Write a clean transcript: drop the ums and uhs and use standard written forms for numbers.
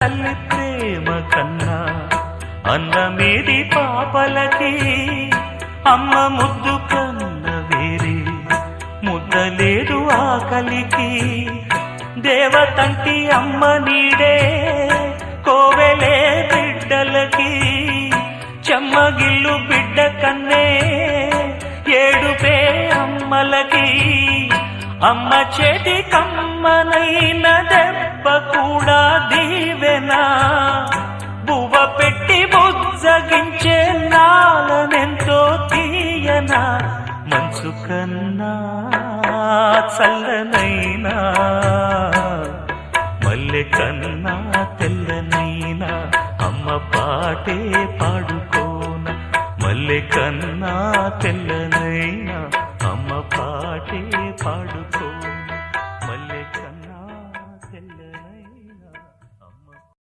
తల్లి ప్రేమ కన్నా అన్నమేది పాపలకి, అమ్మ ముద్దు కన్న వేరే ముద్దలేదు ఆకలికి. దేవతంటి అమ్మ నీడే కోవెలే బిడ్డలకి, చెమ్మగిల్లు బిడ్డ కన్నే ఏడుపే అమ్మలకి. అమ్మ చేతి కమ్మనైన దెబ్బ కూడా దీవెనా, బువ్వ పెట్టి బుజ్జగించే నాలనెంతో తీయనా. మనసు కన్నా చల్లనైనా మల్లె కన్నా తెల్లనైనా అమ్మ పాటే పాడుకోన. మల్లె కన్నా తెల్లనైనా